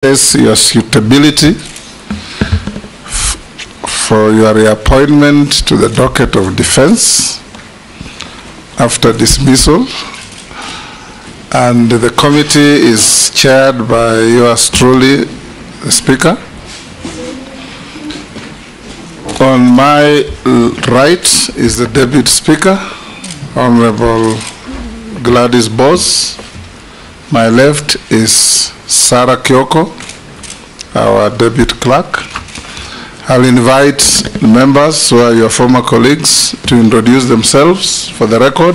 assess your suitability for your reappointment to the docket of defense after dismissal, and the committee is chaired by yours truly, the Speaker. On my right is the Deputy Speaker, Honorable Gladys Bose. My left is Sarah Kyoko, our Deputy Clerk. I'll invite members who are your former colleagues to introduce themselves for the record,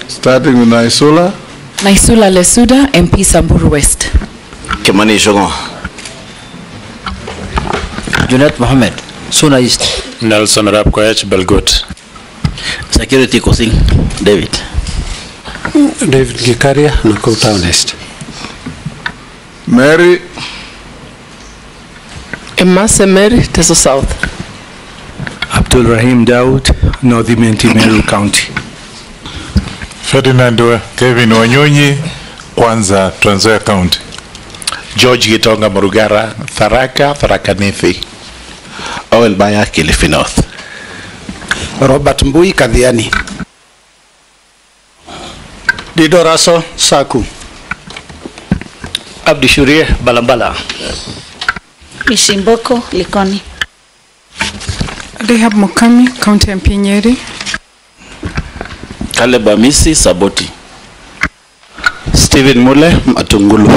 starting with Naisula. Naisula Lesuda, MP Samburu West. Kimani Shogo. Junet Mohammed, Suna East. Nelson Rapkoech, Belgut. Security Kosing, David. David Gikaria, Nakuru Town East. Mary. Emase Mary, Teso South. Abdul Rahim Daud, North Imenti, Meru County. Ferdinand Kevin Wanyonyi, Kwanza, Trans Nzoia County. George Gitonga Murugara, Tharaka Nithi. Owen Baya, Kilifi North. Robert Mbui Kadhiani. Dido Raso Saku. Abdi Shurie Balambala. Mishimboko Likoni. Rehab Mukami, County MP Nyeri. Caleb Amisi Saboti. Stephen Mule Matungulu.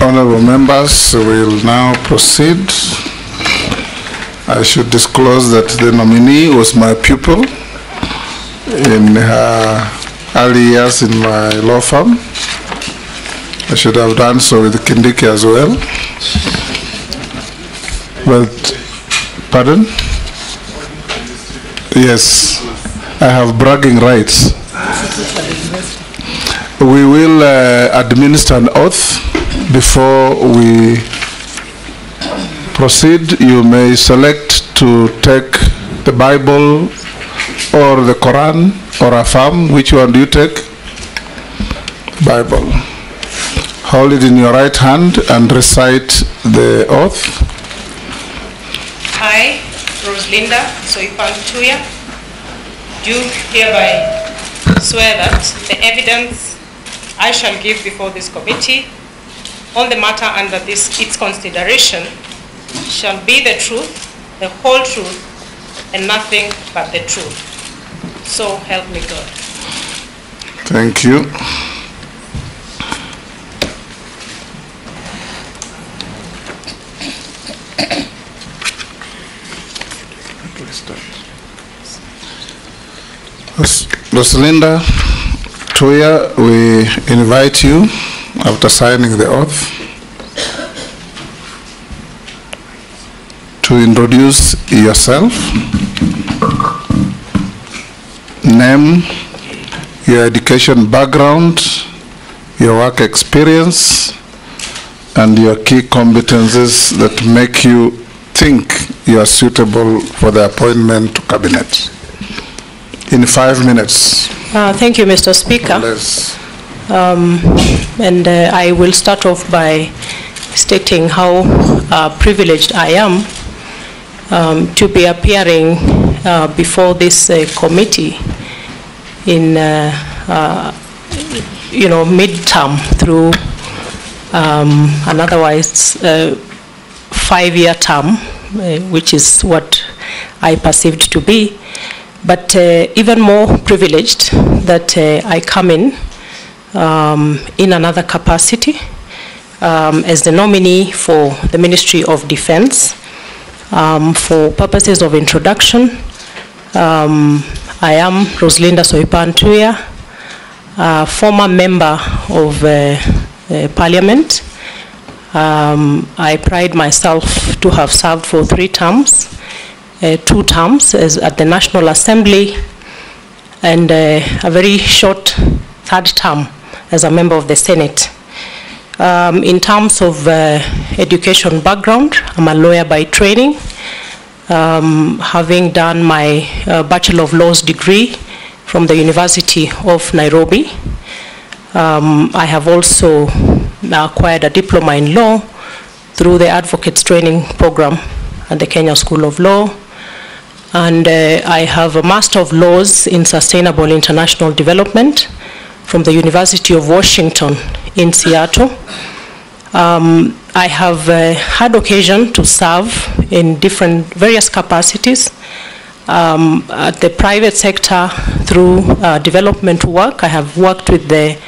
Honorable members, we will now proceed. I should disclose that the nominee was my pupil in her early years in my law firm. I should have done so with Kindiki as well. But, pardon? Yes, I have bragging rights. We will administer an oath before we proceed. You may select to take the Bible or the Quran or affirm. Which one do you take? Bible. Hold it in your right hand and recite the oath. I, Rosalinda Soipan Tuya, do hereby swear that the evidence I shall give before this committee on the matter under its consideration shall be the truth, the whole truth, and nothing but the truth. So help me God. Thank you. Rosalinda Tuya, we invite you, after signing the oath, to introduce yourself, name, your education background, your work experience, and your key competencies that make you think you are suitable for the appointment to cabinet. In 5 minutes. Thank you, Mr. Speaker. I will start off by stating how privileged I am to be appearing before this committee in mid-term through an otherwise 5-year term, which is what I perceived to be. But even more privileged that I come in another capacity as the nominee for the Ministry of Defense. For purposes of introduction, I am Rosalinda Soipan Tuya, former member of Parliament. I pride myself to have served for 3 terms. 2 terms at the National Assembly and a very short 3rd term as a member of the Senate. In terms of education background, I'm a lawyer by training. having done my Bachelor of Laws degree from the University of Nairobi. I have also acquired a diploma in law through the Advocates Training Program at the Kenya School of Law. And I have a Master of Laws in Sustainable International Development from the University of Washington in Seattle. I have had occasion to serve in various capacities at the private sector through development work. I have worked with the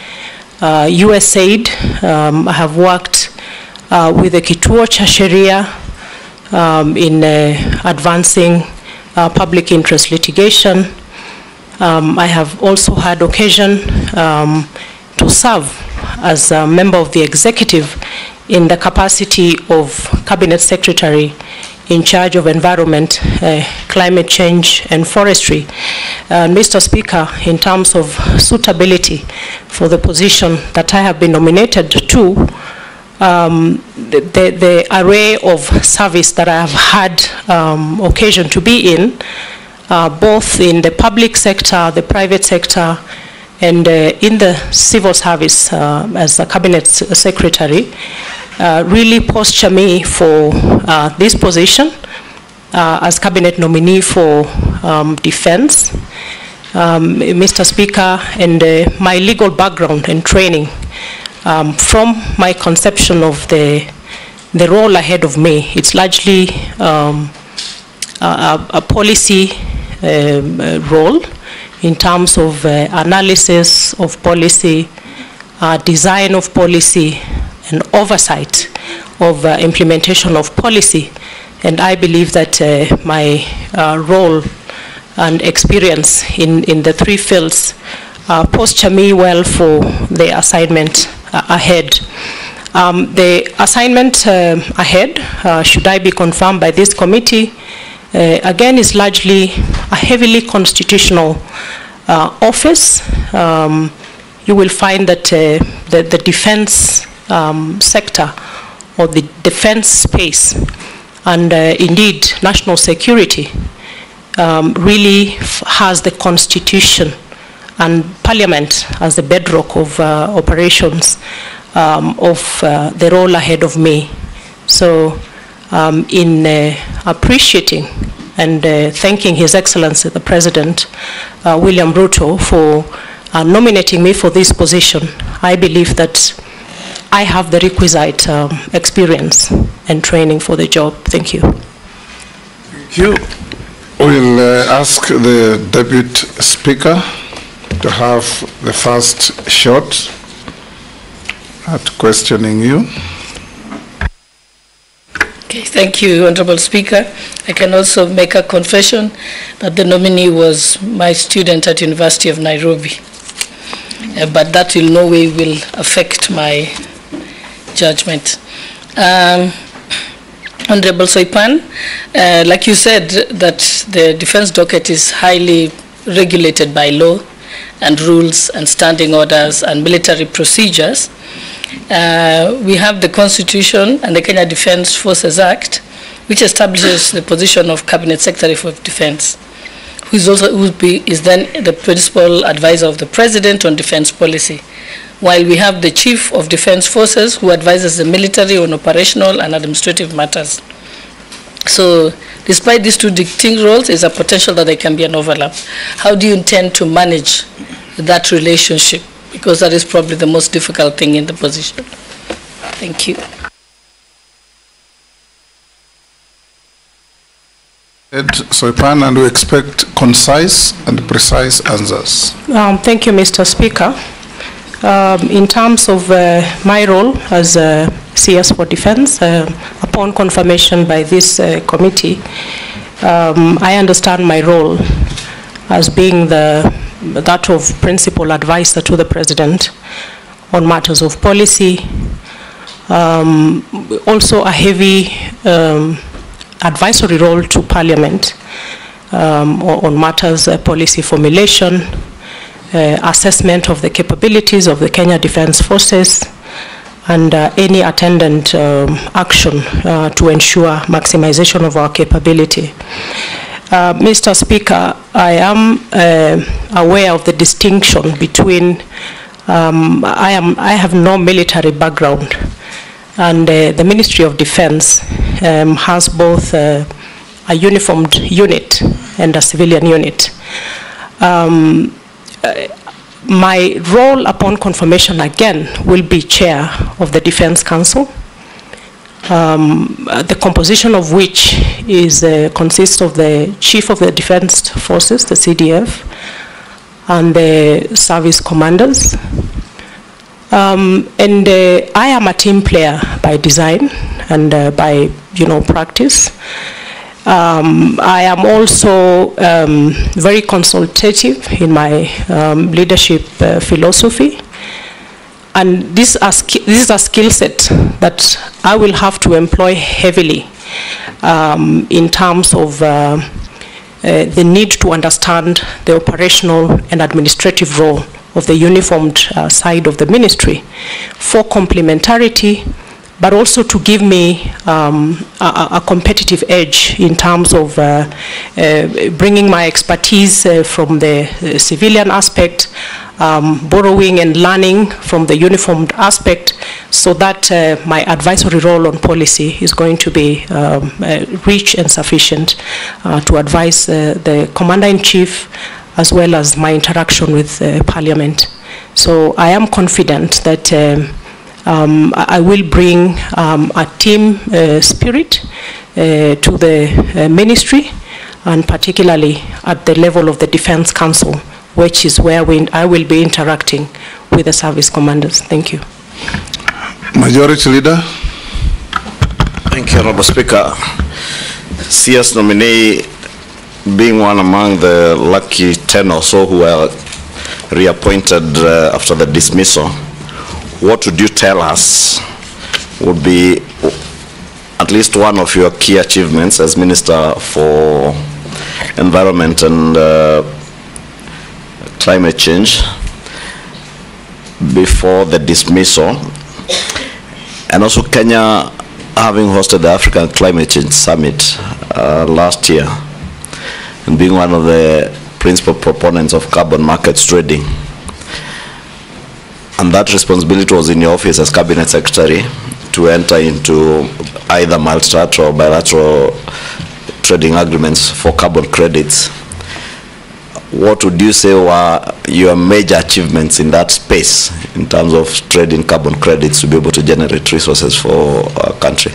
USAID. I have worked with the Kituo cha Sheria in advancing public interest litigation. I have also had occasion to serve as a member of the executive in the capacity of Cabinet Secretary in charge of environment, climate change, and forestry. Mr. Speaker, in terms of suitability for the position that I have been nominated to, the array of service that I have had occasion to be in, both in the public sector, the private sector, and in the civil service as a Cabinet Secretary, really posture me for this position as Cabinet nominee for Defense. Mr. Speaker, and my legal background and training, from my conception of the role ahead of me, it's largely a policy role in terms of analysis of policy, design of policy, and oversight of implementation of policy. And I believe that my role and experience in the three fields posture me well for the assignment ahead. The assignment ahead, should I be confirmed by this committee, again is largely a heavily constitutional office. You will find that the defense sector or the defense space and indeed national security really has the Constitution and Parliament as the bedrock of operations of the role ahead of me. So in appreciating and thanking His Excellency the President, William Ruto, for nominating me for this position, I believe that I have the requisite experience and training for the job. Thank you. Thank you. We'll ask the Deputy Speaker to have the first shot at questioning you. Okay, thank you, Honorable Speaker. I can also make a confession that the nominee was my student at University of Nairobi. But that in no way will affect my judgment. Honorable Soipan, like you said, that the defense docket is highly regulated by law and rules and standing orders and military procedures. We have the Constitution and the Kenya Defense Forces Act, which establishes the position of Cabinet Secretary for Defense, who is then the principal advisor of the President on defense policy, while we have the Chief of Defense Forces, who advises the military on operational and administrative matters. So, despite these two distinct roles, there's a potential that there can be an overlap. How do you intend to manage that relationship? Because that is probably the most difficult thing in the position. Thank you. Soipan, and we expect concise and precise answers. Thank you, Mr. Speaker. In terms of my role as CS for Defense, upon confirmation by this committee, I understand my role as being that of principal advisor to the President on matters of policy, also a heavy advisory role to Parliament on matters policy formulation, assessment of the capabilities of the Kenya Defense Forces, and any attendant action to ensure maximization of our capability. Mr. Speaker, I am aware of the distinction between, I have no military background, and the Ministry of Defense has both a uniformed unit and a civilian unit. My role upon confirmation again will be chair of the Defense Council, the composition of which is consists of the Chief of the Defense Forces, the CDF, and the service commanders. I am a team player by design and by practice. I am also very consultative in my leadership philosophy, and this is a skill set that I will have to employ heavily in terms of the need to understand the operational and administrative role of the uniformed side of the ministry for complementarity, but also to give me a competitive edge in terms of bringing my expertise from the civilian aspect, borrowing and learning from the uniformed aspect, so that my advisory role on policy is going to be rich and sufficient to advise the Commander-in-Chief, as well as my interaction with Parliament. So I am confident that I will bring a team spirit to the ministry, and particularly at the level of the Defense Council, which is where I will be interacting with the service commanders. Thank you. Majority Leader. Thank you, Honorable Speaker. CS nominee, being one among the lucky 10 or so who were reappointed after the dismissal, what would you tell us would be at least one of your key achievements as Minister for Environment and Climate Change before the dismissal? And also Kenya having hosted the African Climate Change Summit last year, and being one of the principal proponents of carbon markets trading. And that responsibility was in your office as Cabinet Secretary to enter into either multilateral or bilateral trading agreements for carbon credits. What would you say were your major achievements in that space in terms of trading carbon credits to be able to generate resources for our country?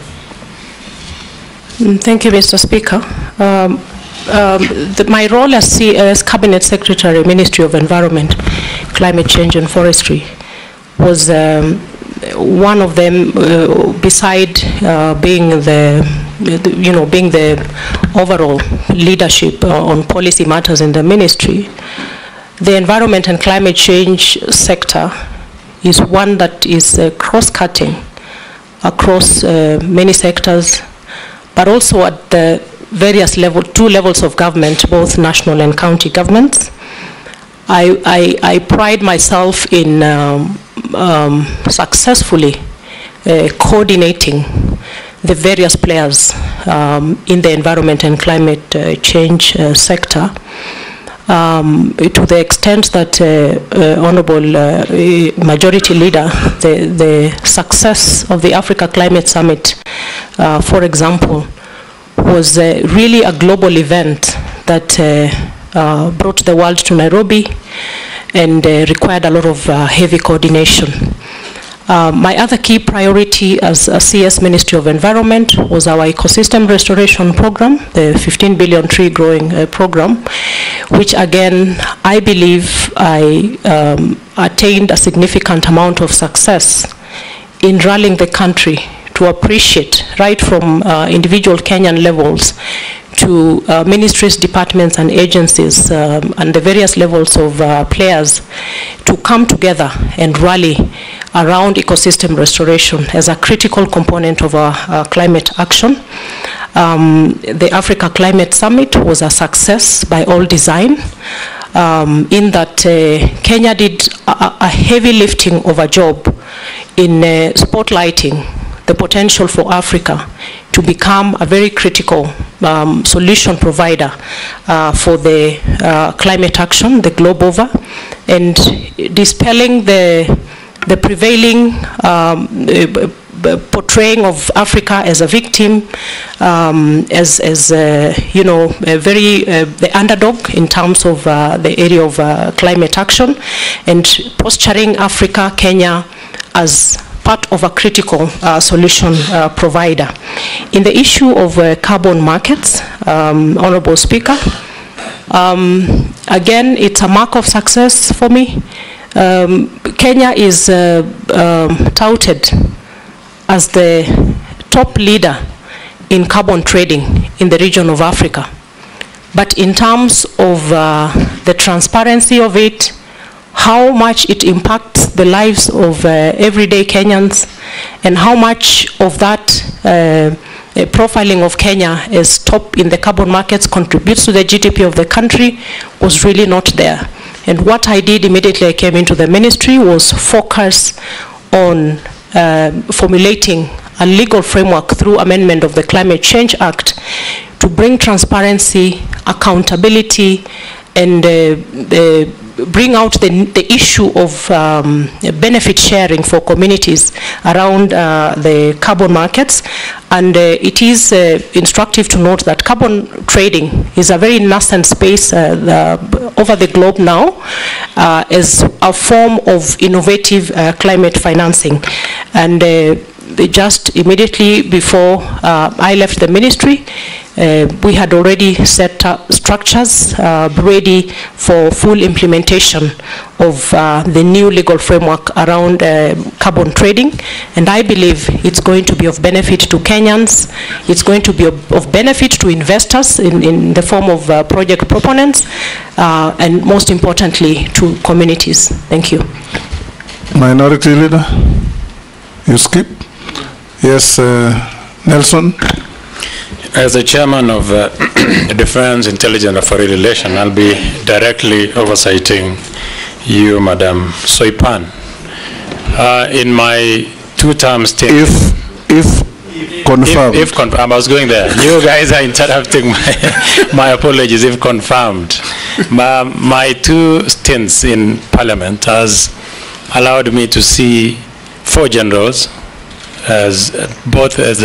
Thank you, Mr. Speaker. My role as Cabinet Secretary, Ministry of Environment, Climate Change and Forestry was one of them, beside being the overall leadership on policy matters in the ministry. The environment and climate change sector is one that is cross-cutting across many sectors, but also at the various two levels of government, both national and county governments. I pride myself in successfully coordinating the various players in the environment and climate change sector, to the extent that Honorable Majority Leader, the success of the Africa Climate Summit, for example, was really a global event that brought the world to Nairobi and required a lot of heavy coordination. My other key priority as a CS Ministry of Environment was our ecosystem restoration program, the 15 billion tree growing program, which again, I believe I attained a significant amount of success in rallying the country to appreciate, right from individual Kenyan levels to ministries, departments and agencies and the various levels of players, to come together and rally around ecosystem restoration as a critical component of our climate action. The Africa Climate Summit was a success by all design, in that Kenya did a heavy lifting of a job in spotlighting the potential for Africa to become a very critical solution provider for the climate action, the globe over, and dispelling the prevailing portraying of Africa as a victim, as you know, the underdog in terms of the area of climate action, and posturing Africa, Kenya, as part of a critical solution provider. In the issue of carbon markets, Honorable Speaker, again, it's a mark of success for me. Kenya is touted as the top leader in carbon trading in the region of Africa. But in terms of the transparency of it, how much it impacts the lives of everyday Kenyans, and how much of that profiling of Kenya as top in the carbon markets contributes to the GDP of the country was really not there. And what I did immediately I came into the ministry was focus on formulating a legal framework through amendment of the Climate Change Act to bring transparency, accountability, and bring out the issue of benefit sharing for communities around the carbon markets. And it is instructive to note that carbon trading is a very nascent space over the globe now as a form of innovative climate financing. And just immediately before I left the ministry, we had already set up structures ready for full implementation of the new legal framework around carbon trading. And I believe it's going to be of benefit to Kenyans. It's going to be of benefit to investors in the form of project proponents, and most importantly, to communities. Thank you. Minority Leader, you skip. Yes, Nelson. As the chairman of Defense Intelligence and Foreign Relations, I'll be directly oversighting you, Madam Soipan. In my two-term stint, if confirmed. If confirmed, I was going there. You guys are interrupting my apologies. If confirmed, my two stints in Parliament has allowed me to see 4 generals, as both as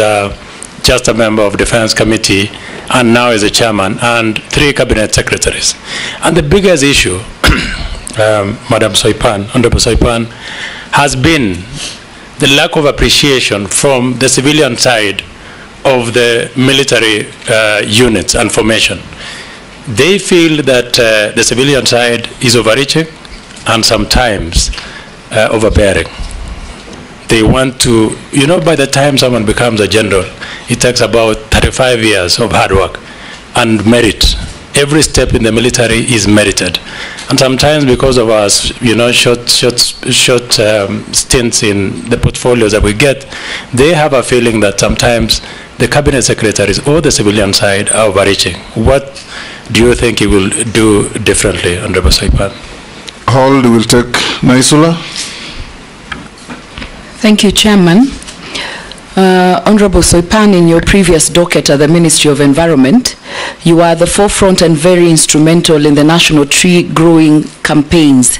just a member of Defense Committee and now as a chairman, and 3 cabinet secretaries. And the biggest issue, Madam Soipan, Honorable Soipan, has been the lack of appreciation from the civilian side of the military units and formation. They feel that the civilian side is overreaching and sometimes overbearing. They want to, you know, by the time someone becomes a general, it takes about 35 years of hard work and merit. Every step in the military is merited. And sometimes because of our, you know, short stints in the portfolios that we get, they have a feeling that sometimes the cabinet secretaries or the civilian side are overreaching. What do you think you will do differently, Honorable Soipan? Hold will take Naisula. Thank you, Chairman. Honorable Soipan, in your previous docket at the Ministry of Environment, you are at the forefront and very instrumental in the national tree growing campaigns.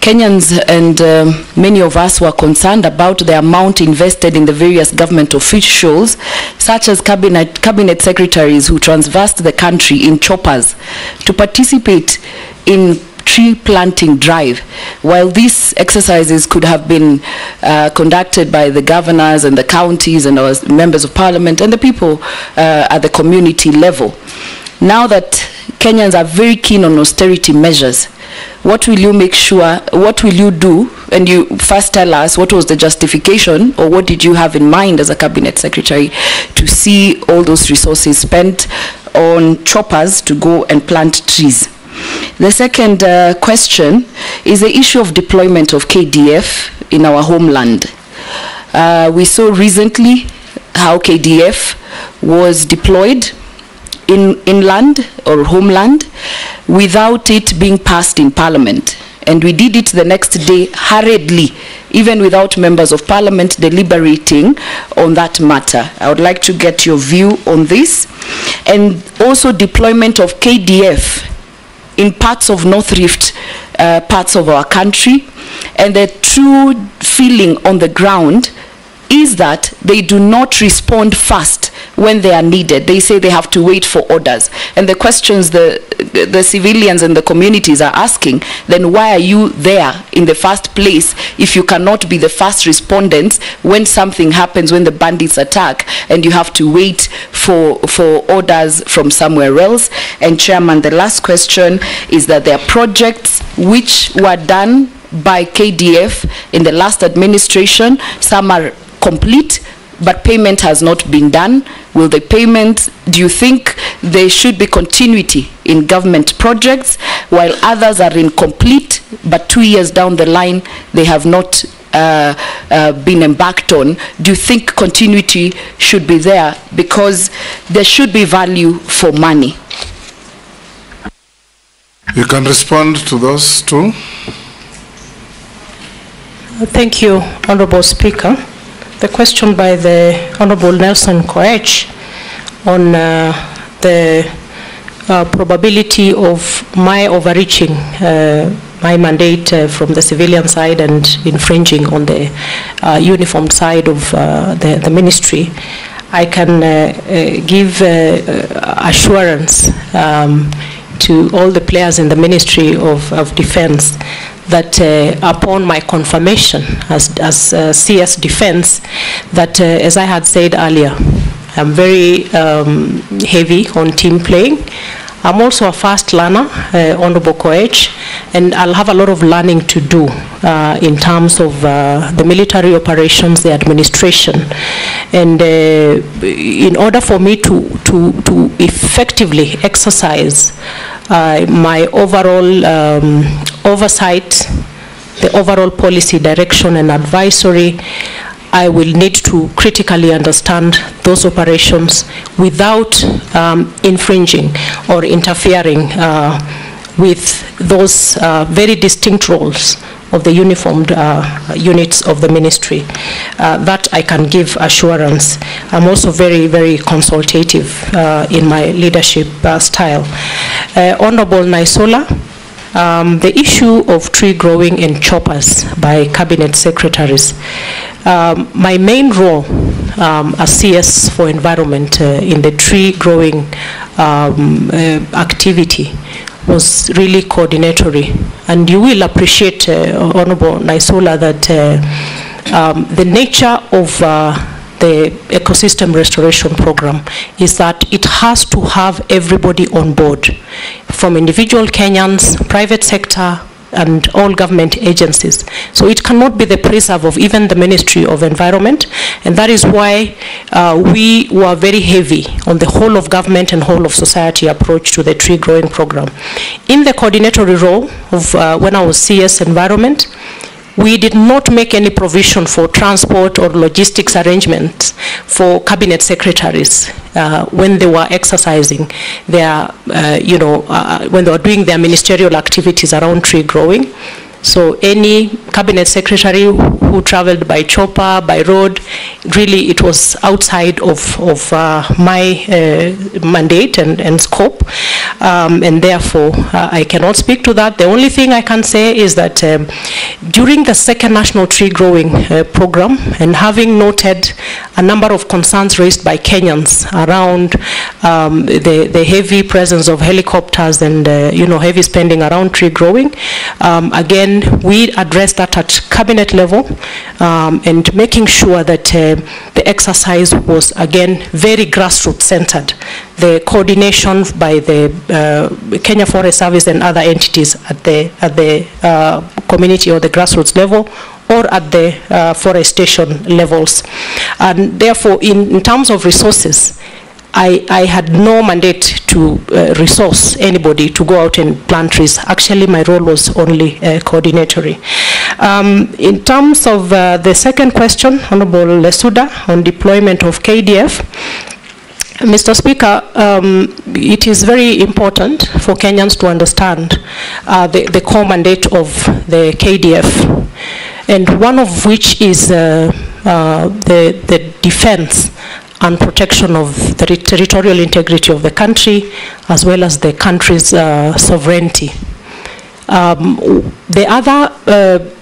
Kenyans and many of us were concerned about the amount invested in the various government officials, such as cabinet secretaries who traversed the country in choppers to participate in tree planting drive. While these exercises could have been conducted by the governors and the counties and our members of parliament and the people at the community level, now that Kenyans are very keen on austerity measures, what will you make sure, what will you do? And you first tell us what was the justification, or what did you have in mind as a cabinet secretary to see all those resources spent on choppers to go and plant trees? The second question is the issue of deployment of KDF in our homeland. We saw recently how KDF was deployed in inland or homeland without it being passed in Parliament. and we did it the next day hurriedly, even without members of parliament deliberating on that matter. I would like to get your view on this. And also deployment of KDF in parts of North Rift, parts of our country. And the true feeling on the ground is that they do not respond fast when they are needed. They say they have to wait for orders. And the questions the civilians and the communities are asking, then why are you there in the first place if you cannot be the first respondents when something happens, when the bandits attack, and you have to wait for orders from somewhere else? And Chairman, the last question is that there are projects which were done by KDF in the last administration. Some are complete, but payment has not been done. Will the payment, do you think there should be continuity in government projects while others are incomplete, but 2 years down the line they have not been embarked on? Do you think continuity should be there, because there should be value for money? You can respond to those two. Thank you, Honorable Speaker. The question by the Honorable Nelson Koech on the probability of my overreaching my mandate from the civilian side and infringing on the uniformed side of the ministry, I can give assurance to all the players in the Ministry of Defense that upon my confirmation as CS Defense, that as I had said earlier, I'm very heavy on team playing. I'm also a fast learner, Honorable Koech, and I'll have a lot of learning to do in terms of the military operations, the administration. And in order for me to effectively exercise my overall oversight, the overall policy direction and advisory, I will need to critically understand those operations without infringing or interfering with those very distinct roles of the uniformed units of the ministry. That I can give assurance. I'm also very, very consultative in my leadership style. Honorable Naisola, the issue of tree growing in choppers by cabinet secretaries. My main role as CS for environment in the tree growing activity was really coordinatory. And you will appreciate, Honorable Naisola, that the nature of the ecosystem restoration program is that it has to have everybody on board, from individual Kenyans, private sector, and all government agencies. So it cannot be the preserve of even the Ministry of Environment, and that is why we were very heavy on the whole of government and whole of society approach to the tree growing program. In the coordinatory role of when I was CS Environment, we did not make any provision for transport or logistics arrangements for cabinet secretaries when they were exercising their, when they were doing their ministerial activities around tree growing. So any cabinet secretary who traveled by chopper, by road, really it was outside of my mandate and scope, and therefore I cannot speak to that. The only thing I can say is that during the second national tree growing program, and having noted a number of concerns raised by Kenyans around the heavy presence of helicopters and heavy spending around tree growing, again, we addressed that at cabinet level and making sure that the exercise was again very grassroots centered. The coordination by the Kenya Forest Service and other entities at the community or the grassroots level, or at the forestation levels. And therefore, in terms of resources, I had no mandate to resource anybody to go out and plant trees. Actually, my role was only coordinatory. In terms of the second question, Honorable Lesuda, on deployment of KDF, Mr. Speaker, it is very important for Kenyans to understand the core mandate of the KDF, and one of which is the defense and protection of the territorial integrity of the country, as well as the country's sovereignty. The other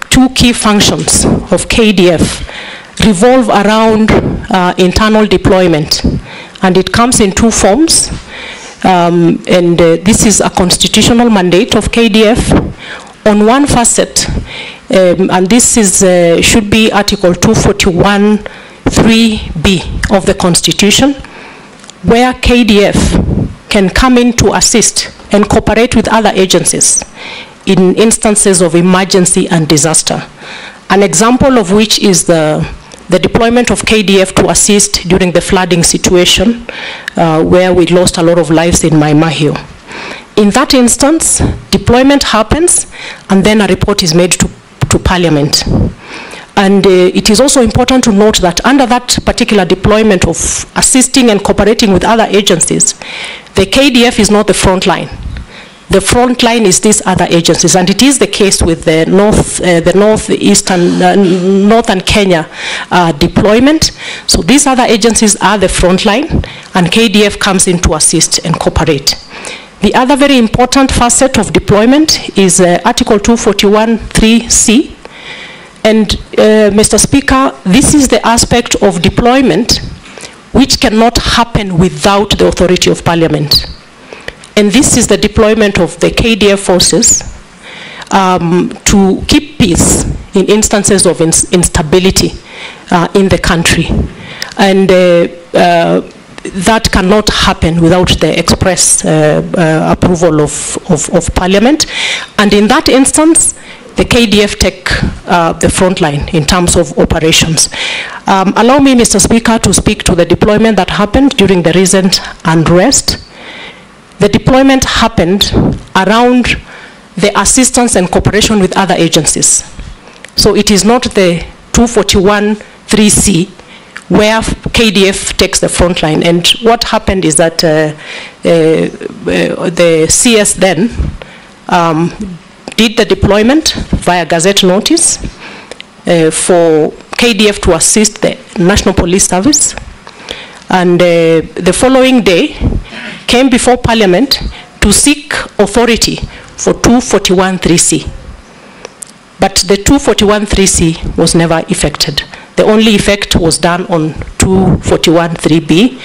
two key functions of KDF revolve around internal deployment, and it comes in two forms. This is a constitutional mandate of KDF. On one facet, and this is should be Article 241(3)(b) of the Constitution, where KDF can come in to assist and cooperate with other agencies in instances of emergency and disaster. An example of which is the deployment of KDF to assist during the flooding situation where we lost a lot of lives in Mai Mahiu. In that instance, deployment happens and then a report is made to Parliament. And it is also important to note that under that particular deployment of assisting and cooperating with other agencies, the KDF is not the front line. The front line is these other agencies, and it is the case with the northern Kenya deployment. So these other agencies are the front line, and KDF comes in to assist and cooperate. The other very important facet of deployment is Article 241(3)(c). And Mr. Speaker, this is the aspect of deployment which cannot happen without the authority of Parliament. And this is the deployment of the KDF forces to keep peace in instances of instability in the country. And that cannot happen without the express approval of Parliament. And in that instance, the KDF take the front line in terms of operations. Allow me, Mr. Speaker, to speak to the deployment that happened during the recent unrest. The deployment happened around the assistance and cooperation with other agencies. So it is not the 241(3)(c) where KDF takes the front line. And what happened is that the CS then did the deployment via gazette notice for KDF to assist the National Police Service. And the following day came before Parliament to seek authority for 241(3)(c). But the 241(3)(c) was never effected. The only effect was done on 241(3)(b)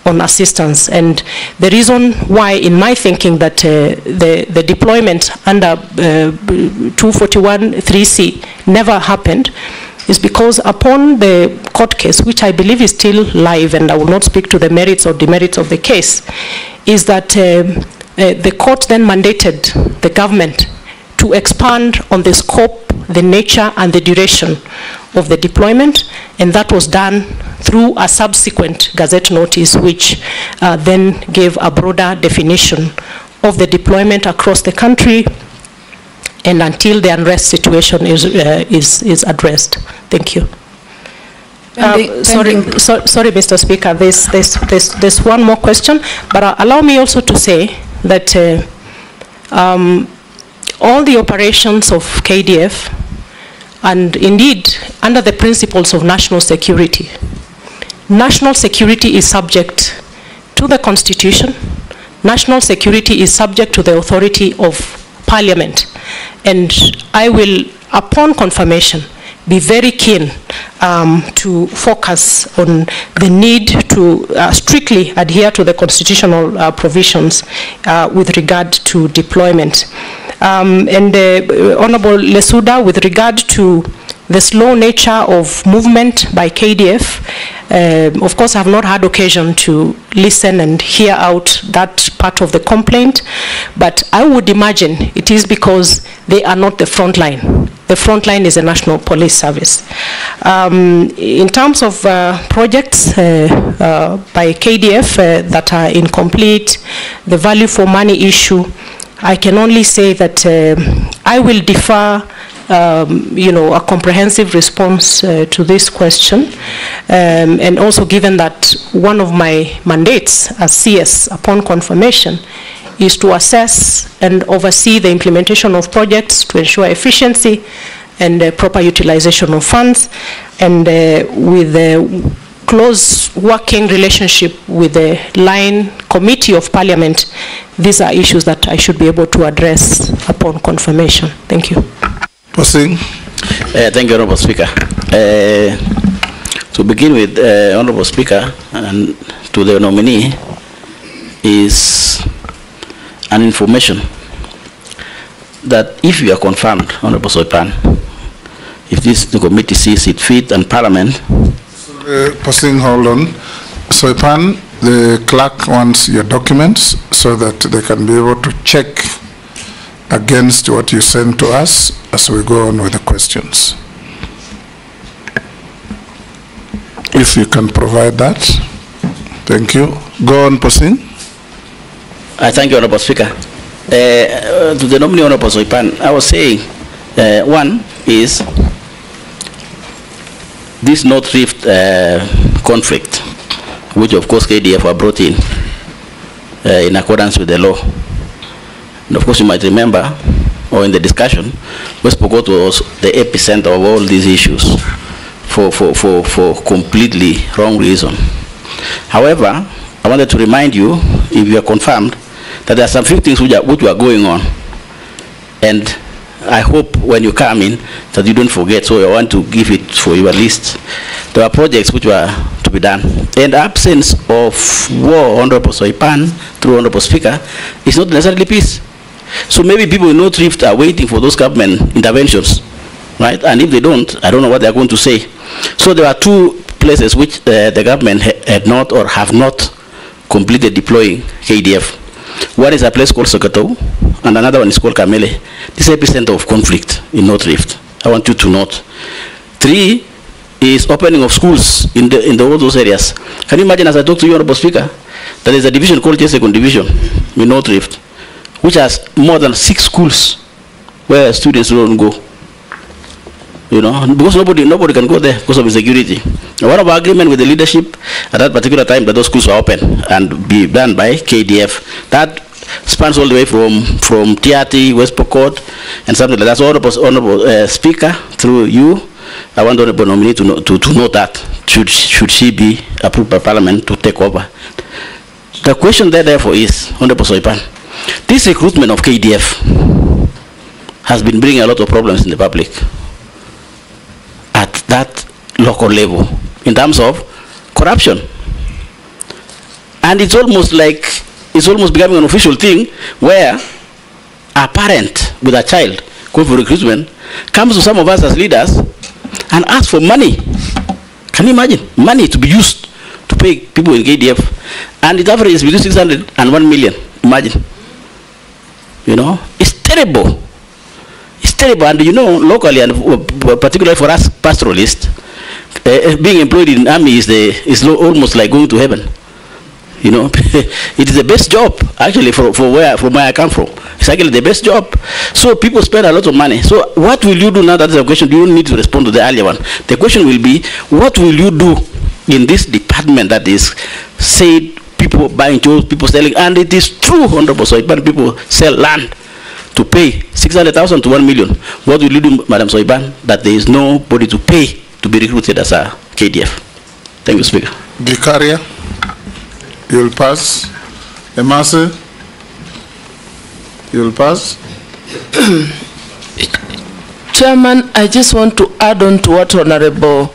on assistance. And the reason why, in my thinking, that the deployment under 241(3)(c) never happened is because upon the court case, which I believe is still live, and I will not speak to the merits or demerits of the case, is that the court then mandated the government to expand on the scope, the nature, and the duration of the deployment, and that was done through a subsequent gazette notice, which then gave a broader definition of the deployment across the country, and until the unrest situation is addressed. Thank you. Sorry, Mr. Speaker, there's one more question, but allow me also to say that all the operations of KDF, and indeed under the principles of national security is subject to the Constitution. National security is subject to the authority of Parliament. And I will, upon confirmation, be very keen to focus on the need to strictly adhere to the constitutional provisions with regard to deployment. Honorable Lesuda, with regard to the slow nature of movement by KDF, of course I have not had occasion to listen and hear out that part of the complaint, but I would imagine it is because they are not the front line. The front line is the National Police Service. In terms of projects by KDF that are incomplete, the value for money issue, I can only say that I will defer a comprehensive response to this question. And also given that one of my mandates as CS upon confirmation is to assess and oversee the implementation of projects to ensure efficiency and proper utilization of funds, and with the close working relationship with the line committee of Parliament, these are issues that I should be able to address upon confirmation. Thank you. Posing. Thank you, Honorable Speaker. To begin with, Honorable Speaker, and to the nominee, is an information that if you are confirmed, Honorable Soipan, if this the committee sees it fit and Parliament. Posing, hold on. Soipan, the clerk wants your documents so that they can be able to check against what you send to us as we go on with the questions. If you can provide that. Thank you. Go on, Posing. I thank you, Honorable Speaker. To the nominee, Honorable Soipan, I was saying, one is this North Rift conflict, which of course KDF were brought in accordance with the law. And of course you might remember, or in the discussion, West Pokot was the epicenter of all these issues for completely wrong reason. However, I wanted to remind you, if you are confirmed, that there are some few things which are going on. And I hope when you come in that you don't forget, so I want to give it for your list. There are projects which were to be done. And absence of war, Honorable Soipan, through Honorable Speaker, is not necessarily peace. So maybe people in North Rift are waiting for those government interventions, right? And if they don't, I don't know what they're going to say. So there are two places which the government had not or have not completed deploying KDF. One is a place called Sokoto, and another one is called Kamele. This is epicenter of conflict in North Rift. I want you to note. 3 is opening of schools in all those areas. Can you imagine, as I talk to you, Honorable Speaker, that there is a division called J2nd Division in North Rift, which has more than 6 schools where students don't go. You know, because nobody can go there because of insecurity. And one of our agreement with the leadership at that particular time that those schools were open and be done by KDF. That spans all the way from Tiati, West Pokot, and something like that. So Honorable Speaker, through you, I want the Honorable nominee to know that should she be approved by Parliament to take over. The question there therefore is, Honorable Soipan, this recruitment of KDF has been bringing a lot of problems in the public at that local level in terms of corruption. And it's almost becoming an official thing where a parent with a child going for recruitment comes to some of us as leaders and asks for money. Can you imagine? Money to be used to pay people in KDF. And the average is between 600 and 1 million. Imagine. You know, it's terrible. It's terrible. And you know, locally, and particularly for us pastoralists, being employed in army is almost like going to heaven. You know, it is the best job actually from where I come from. It's actually the best job. So people spend a lot of money. So what will you do now? That is a question. You don't need to respond to the earlier one. The question will be, what will you do in this department that is said people buying jobs, people selling, and it is true, Honorable Soipan, people sell land to pay 600,000 to 1 million. What will you do, Madam Soipan, that there is nobody to pay to be recruited as a KDF? Thank you, Speaker. Gikaria, you'll pass. Emase, you'll pass. Chairman, I just want to add on to what Honorable